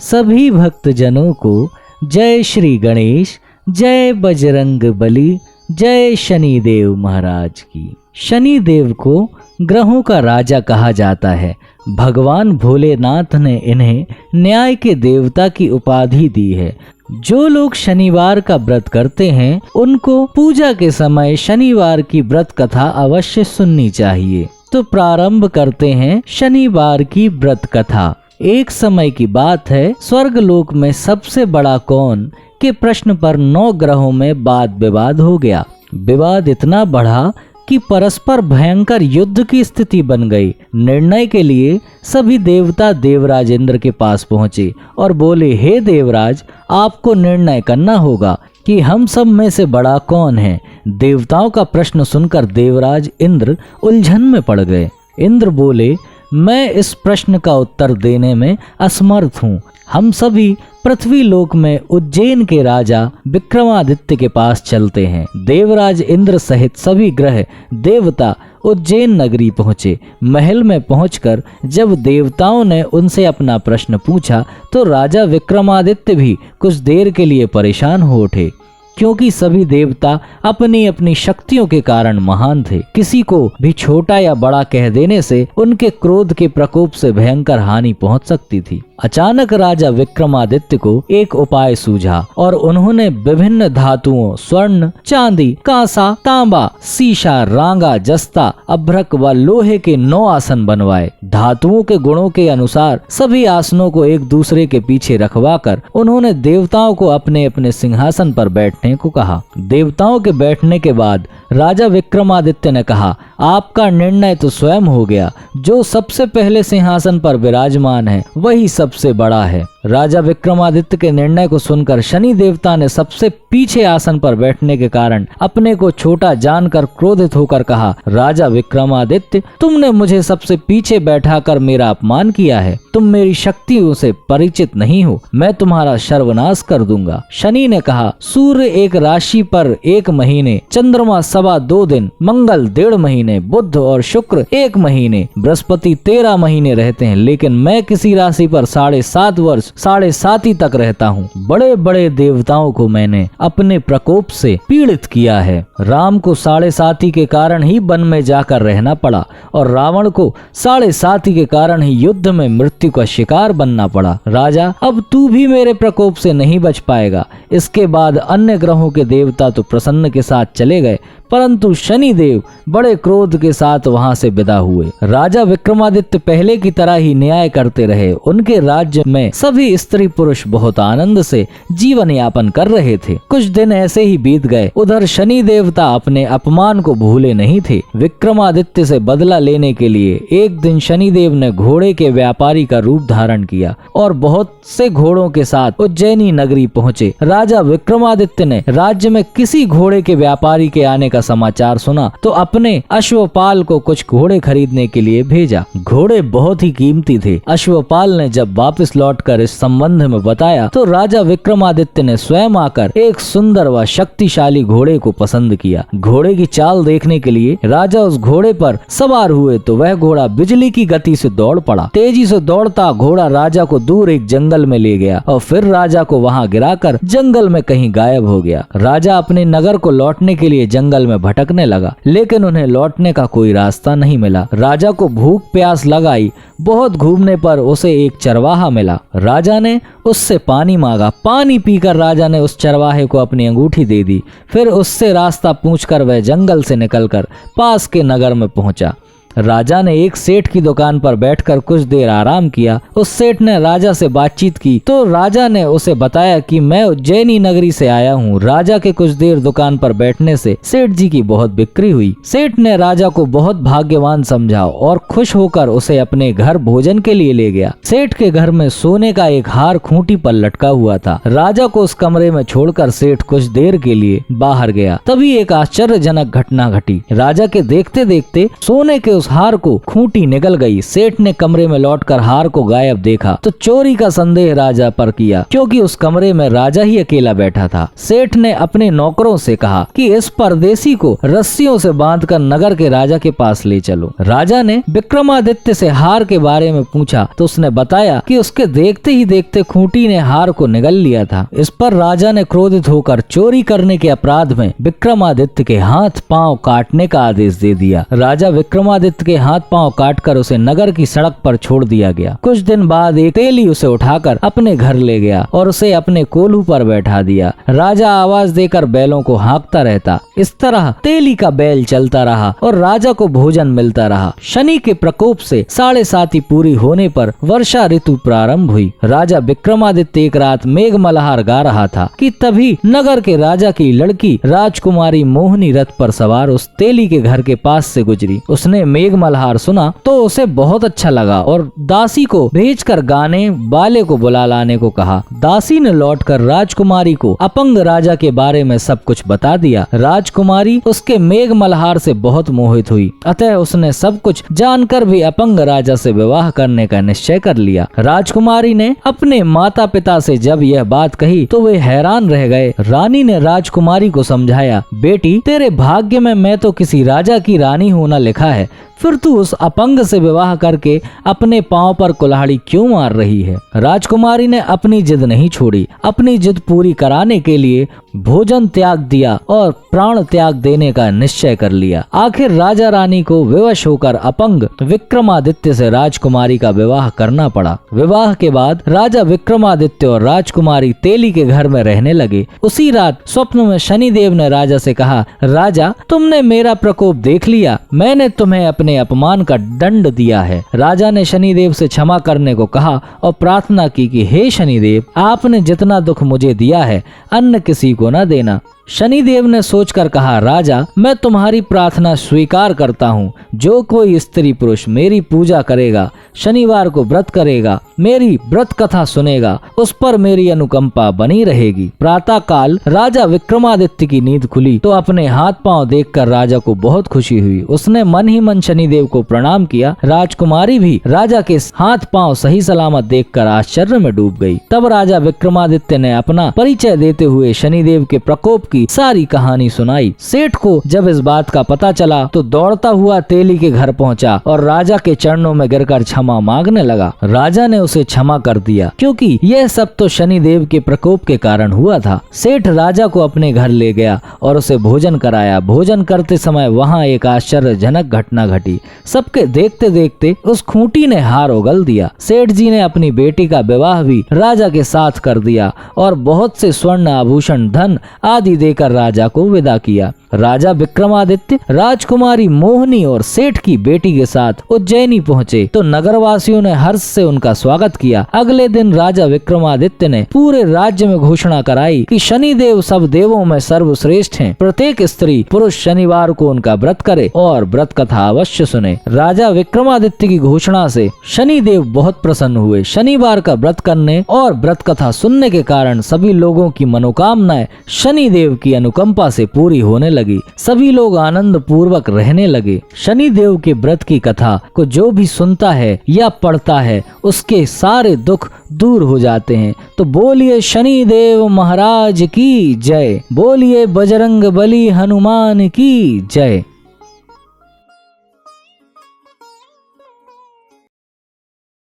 सभी भक्तजनों को जय श्री गणेश, जय बजरंग बली, जय शनिदेव महाराज की। शनिदेव को ग्रहों का राजा कहा जाता है। भगवान भोलेनाथ ने इन्हें न्याय के देवता की उपाधि दी है। जो लोग शनिवार का व्रत करते हैं उनको पूजा के समय शनिवार की व्रत कथा अवश्य सुननी चाहिए। तो प्रारंभ करते हैं शनिवार की व्रत कथा। एक समय की बात है, स्वर्गलोक में सबसे बड़ा कौन के प्रश्न पर 9 ग्रहों में वाद विवाद हो गया। विवाद इतना बढ़ा कि परस्पर भयंकर युद्ध की स्थिति बन गई। निर्णय के लिए सभी देवता देवराज इंद्र के पास पहुंचे और बोले, हे देवराज, आपको निर्णय करना होगा कि हम सब में से बड़ा कौन है। देवताओं का प्रश्न सुनकर देवराज इंद्र उलझन में पड़ गए। इंद्र बोले, मैं इस प्रश्न का उत्तर देने में असमर्थ हूँ। हम सभी पृथ्वी लोक में उज्जैन के राजा विक्रमादित्य के पास चलते हैं। देवराज इंद्र सहित सभी ग्रह देवता उज्जैन नगरी पहुँचे। महल में पहुंचकर जब देवताओं ने उनसे अपना प्रश्न पूछा तो राजा विक्रमादित्य भी कुछ देर के लिए परेशान हो उठे, क्योंकि सभी देवता अपनी अपनी शक्तियों के कारण महान थे। किसी को भी छोटा या बड़ा कह देने से उनके क्रोध के प्रकोप से भयंकर हानि पहुंच सकती थी। अचानक राजा विक्रमादित्य को एक उपाय सूझा और उन्होंने विभिन्न धातुओं स्वर्ण, चांदी, कांसा, तांबा, सीसा, रांगा, जस्ता, अभ्रक व लोहे के 9 आसन बनवाए। धातुओं के गुणों के अनुसार सभी आसनों को एक दूसरे के पीछे रखवाकर उन्होंने देवताओं को अपने अपने सिंहासन पर बैठने को कहा। देवताओं के बैठने के बाद राजा विक्रमादित्य ने कहा, आपका निर्णय तो स्वयं हो गया। जो सबसे पहले सिंहासन पर विराजमान है वही सबसे बड़ा है। राजा विक्रमादित्य के निर्णय को सुनकर शनि देवता ने सबसे पीछे आसन पर बैठने के कारण अपने को छोटा जानकर क्रोधित होकर कहा, राजा विक्रमादित्य, तुमने मुझे सबसे पीछे बैठाकर मेरा अपमान किया है। तुम मेरी शक्तियों से परिचित नहीं हो। मैं तुम्हारा सर्वनाश कर दूंगा। शनि ने कहा, सूर्य एक राशि पर 1 महीने, चंद्रमा 2.25 दिन, मंगल 1.5 महीने, बुध और शुक्र 1 महीने, बृहस्पति 13 महीने रहते हैं, लेकिन मैं किसी राशि पर 7.5 वर्ष 7.5 तक रहता हूँ। बड़े बड़े देवताओं को मैंने अपने प्रकोप से पीड़ित किया है। राम को 7.5 के कारण ही वन में जाकर रहना पड़ा और रावण को 7.5 के कारण ही युद्ध में मृत्यु का शिकार बनना पड़ा। राजा, अब तू भी मेरे प्रकोप से नहीं बच पाएगा। इसके बाद अन्य ग्रहों के देवता तो प्रसन्न के साथ चले गए, परंतु शनिदेव बड़े क्रोध के साथ वहां से विदा हुए। राजा विक्रमादित्य पहले की तरह ही न्याय करते रहे। उनके राज्य में सभी स्त्री पुरुष बहुत आनंद से जीवन यापन कर रहे थे। कुछ दिन ऐसे ही बीत गए। उधर शनि देवता अपने अपमान को भूले नहीं थे। विक्रमादित्य से बदला लेने के लिए एक दिन शनिदेव ने घोड़े के व्यापारी का रूप धारण किया और बहुत से घोड़ों के साथ उज्जैनी नगरी पहुँचे। राजा विक्रमादित्य ने राज्य में किसी घोड़े के व्यापारी के आने का समाचार सुना तो अपने अश्वपाल को कुछ घोड़े खरीदने के लिए भेजा। घोड़े बहुत ही कीमती थे। अश्वपाल ने जब वापस लौटकर इस संबंध में बताया तो राजा विक्रमादित्य ने स्वयं आकर एक सुंदर व शक्तिशाली घोड़े को पसंद किया। घोड़े की चाल देखने के लिए राजा उस घोड़े पर सवार हुए तो वह घोड़ा बिजली की गति से दौड़ पड़ा। तेजी से दौड़ता घोड़ा राजा को दूर एक जंगल में ले गया और फिर राजा को वहां गिराकर जंगल में कहीं गायब हो गया। राजा अपने नगर को लौटने के लिए जंगल में भटकने लगा, लेकिन उन्हें लौटने का कोई रास्ता नहीं मिला। राजा को भूख प्यास लगाई। बहुत घूमने पर उसे एक चरवाहा मिला। राजा ने उससे पानी मांगा। पानी पीकर राजा ने उस चरवाहे को अपनी अंगूठी दे दी। फिर उससे रास्ता पूछकर वह जंगल से निकलकर पास के नगर में पहुंचा। राजा ने एक सेठ की दुकान पर बैठकर कुछ देर आराम किया। उस सेठ ने राजा से बातचीत की तो राजा ने उसे बताया कि मैं उज्जैनी नगरी से आया हूँ। राजा के कुछ देर दुकान पर बैठने से सेठ जी की बहुत बिक्री हुई। सेठ ने राजा को बहुत भाग्यवान समझा और खुश होकर उसे अपने घर भोजन के लिए ले गया। सेठ के घर में सोने का एक हार खूंटी पर लटका हुआ था। राजा को उस कमरे में छोड़कर सेठ कुछ देर के लिए बाहर गया। तभी एक आश्चर्यजनक घटना घटी। राजा के देखते देखते सोने के उस हार को खूंटी निकल गई। सेठ ने कमरे में लौटकर हार को गायब देखा तो चोरी का संदेह राजा पर किया, क्योंकि उस कमरे में राजा ही अकेला बैठा था। सेठ ने अपने नौकरों से कहा कि इस परदेसी को रस्सियों से बांधकर नगर के राजा के पास ले चलो। राजा ने विक्रमादित्य से हार के बारे में पूछा तो उसने बताया कि उसके देखते ही देखते खूंटी ने हार को निगल लिया था। इस पर राजा ने क्रोधित होकर चोरी करने के अपराध में विक्रमादित्य के हाथ पांव काटने का आदेश दे दिया। राजा विक्रमादित्य के हाथ पांव काटकर उसे नगर की सड़क पर छोड़ दिया गया। कुछ दिन बाद एक तेली उसे उठाकर अपने घर ले गया और उसे अपने कोल्हू पर बैठा दिया। राजा आवाज देकर बैलों को हाँकता रहता। इस तरह तेली का बैल चलता रहा और राजा को भोजन मिलता रहा। शनि के प्रकोप से 7.5 पूरी होने पर वर्षा ऋतु प्रारंभ हुई। राजा विक्रमादित्य एक रात मेघ मल्हार गा रहा था कि तभी नगर के राजा की लड़की राजकुमारी मोहिनी रथ पर सवार उस तेली के घर के पास से गुजरी। उसने मेघ मल्हार सुना तो उसे बहुत अच्छा लगा और दासी को भेजकर गाने वाले को बुला लाने को कहा। दासी ने लौटकर राजकुमारी को अपंग राजा के बारे में सब कुछ बता दिया। राजकुमारी उसके मेघ मल्हार से बहुत मोहित हुई, अतः उसने सब कुछ जानकर भी अपंग राजा से विवाह करने का निश्चय कर लिया। राजकुमारी ने अपने माता पिता से जब यह बात कही तो वे हैरान रह गए। रानी ने राजकुमारी को समझाया, बेटी तेरे भाग्य में मैं तो किसी राजा की रानी होना लिखा है, फिर तू उस अपंग से विवाह करके अपने पांव पर कुल्हाड़ी क्यों मार रही है। राजकुमारी ने अपनी जिद नहीं छोड़ी। अपनी जिद पूरी कराने के लिए भोजन त्याग दिया और प्राण त्याग देने का निश्चय कर लिया। आखिर राजा रानी को विवश होकर अपंग विक्रमादित्य से राजकुमारी का विवाह करना पड़ा। विवाह के बाद राजा विक्रमादित्य और राजकुमारी तेली के घर में रहने लगे। उसी रात स्वप्न में शनिदेव ने राजा से कहा, राजा तुमने मेरा प्रकोप देख लिया, मैंने तुम्हें अपने अपमान का दंड दिया है। राजा ने शनिदेव से क्षमा करने को कहा और प्रार्थना की कि हे शनिदेव, आपने जितना दुख मुझे दिया है अन्य किसी को न देना। शनिदेव ने सोचकर कहा, राजा मैं तुम्हारी प्रार्थना स्वीकार करता हूँ। जो कोई स्त्री पुरुष मेरी पूजा करेगा, शनिवार को व्रत करेगा, मेरी व्रत कथा सुनेगा, उस पर मेरी अनुकंपा बनी रहेगी। प्रातः काल राजा विक्रमादित्य की नींद खुली तो अपने हाथ पांव देखकर राजा को बहुत खुशी हुई। उसने मन ही मन शनिदेव को प्रणाम किया। राजकुमारी भी राजा के हाथ पांव सही सलामत देखकर आश्चर्य में डूब गई। तब राजा विक्रमादित्य ने अपना परिचय देते हुए शनिदेव के प्रकोप की सारी कहानी सुनाई। सेठ को जब इस बात का पता चला तो दौड़ता हुआ तेली के घर पहुंचा और राजा के चरणों में गिरकर क्षमा मांगने लगा। राजा ने उसे क्षमा कर दिया, क्योंकि यह सब तो शनिदेव के प्रकोप के कारण हुआ था। सेठ राजा को अपने घर ले गया और उसे भोजन कराया। भोजन करते समय वहां एक आश्चर्यजनक घटना घटी। सबके देखते देखते उस खूंटी ने हार उगल दिया। सेठ जी ने अपनी बेटी का विवाह भी राजा के साथ कर दिया और बहुत से स्वर्ण आभूषण, धन आदि देकर राजा को विदा किया। राजा विक्रमादित्य राजकुमारी मोहिनी और सेठ की बेटी के साथ उज्जैनी पहुँचे तो नगरवासियों ने हर्ष से उनका स्वागत किया। अगले दिन राजा विक्रमादित्य ने पूरे राज्य में घोषणा कराई कि शनिदेव सब देवों में सर्वश्रेष्ठ हैं। प्रत्येक स्त्री पुरुष शनिवार को उनका व्रत करे और व्रत कथा अवश्य सुने। राजा विक्रमादित्य की घोषणा से शनिदेव बहुत प्रसन्न हुए। शनिवार का व्रत करने और व्रत कथा सुनने के कारण सभी लोगों की मनोकामनाएं शनिदेव की अनुकंपा से पूरी होने लगी। सभी लोग आनंद पूर्वक रहने लगे। शनिदेव के व्रत की कथा को जो भी सुनता है या पढ़ता है उसके सारे दुख दूर हो जाते हैं। तो बोलिए शनिदेव महाराज की जय, बोलिए बजरंग बली हनुमान की जय।